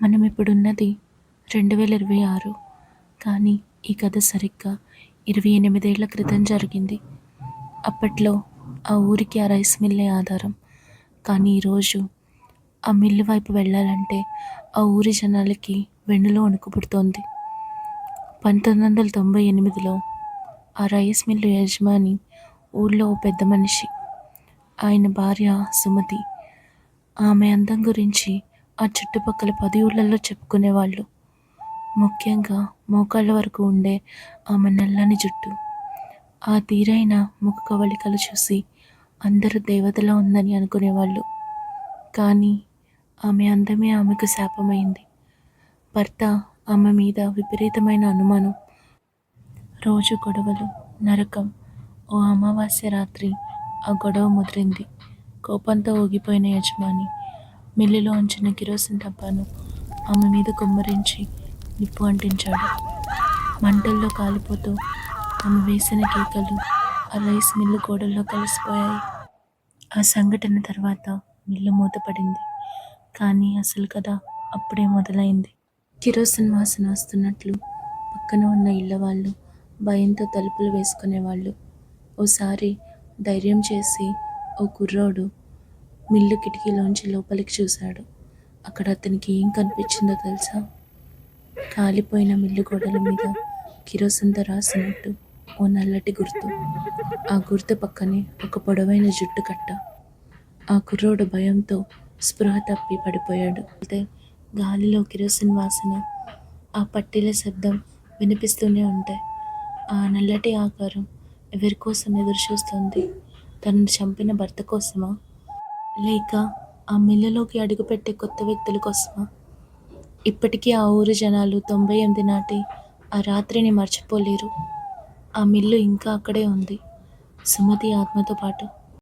మనం ఇప్పుడున్నది 2026. కానీ ఈ కథ సరిగ్గా 28 ఏళ్ల క్రితం జరిగింది. అప్పట్లో ఆ ఊరికి ఆ రైస్ మిల్లే ఆధారం. కానీ ఈరోజు ఆ మిల్లు వైపు వెళ్ళాలంటే ఆ ఊరి జనాలకి వెన్నులో వణుకు పుడుతోంది. 1998లో ఆ రైస్ మిల్లు యజమాని ఊళ్ళో ఓ పెద్ద మనిషి. ఆయన భార్య సుమతి. ఆమె అందం గురించి ఆ చుట్టుపక్కల 10 ఊళ్ళల్లో చెప్పుకునేవాళ్ళు. ముఖ్యంగా మోకాళ్ళ వరకు ఉండే ఆమె నల్లని జుట్టు, ఆ తీరైన ముఖ కవళికలు చూసి అందరూ దేవతలా ఉందని అనుకునేవాళ్ళు. కానీ ఆమె అందమే ఆమెకు శాపమైంది. భర్త ఆమె మీద విపరీతమైన అనుమానం. రోజు గొడవలు, నరకం. ఓ అమావాస్య రాత్రి ఆ గొడవ ముదిరింది. కోపంతో ఊగిపోయిన యజమాని మిల్లులో ఉంచిన కిరోసిన్ డబ్బాను ఆమె మీద కుమ్మరించి నిప్పు అంటించాడు. మంటల్లో కాలిపోతూ ఆమె వేసిన కేకలు ఆ రైస్ మిల్లు గోడల్లో కలిసిపోయాయి. ఆ సంఘటన తర్వాత మిల్లు మూతపడింది. కానీ అసలు కథ అప్పుడే మొదలైంది. కిరోసిన్ వాసన వస్తున్నట్లు పక్కన ఉన్న ఇళ్ళవాళ్ళు భయంతో తలుపులు వేసుకునేవాళ్ళు. ఓసారి ధైర్యం చేసి ఓ కుర్రోడు మిల్లు కిటికీలోంచి లోపలికి చూశాడు. అక్కడ అతనికి ఏం కనిపించిందో తెలుసా? కాలిపోయిన మిల్లు గోడల మీద కిరోసిన్తో రాసినట్టు ఓ నల్లటి గుర్తు. ఆ గుర్తు పక్కనే ఒక పొడవైన జుట్టు కట్ట. ఆ కుర్రోడు భయంతో స్పృహ తప్పి పడిపోయాడు. అయితే గాలిలో కిరోసిన్ వాసన, ఆ పట్టీల శబ్దం వినిపిస్తూనే ఉంటాయి. ఆ నల్లటి ఆకారం ఎవరి కోసం ఎదురు చూస్తుంది? తనను చంపిన భర్త కోసమా? లేక ఆ మిల్లులోకి అడుగుపెట్టే కొత్త వ్యక్తుల కోసమా? ఇప్పటికీ ఆ ఊరి జనాలు 98 నాటి ఆ రాత్రిని మర్చిపోలేరు. ఆ మిల్లు ఇంకా అక్కడే ఉంది, సుమతి ఆత్మతో పాటు.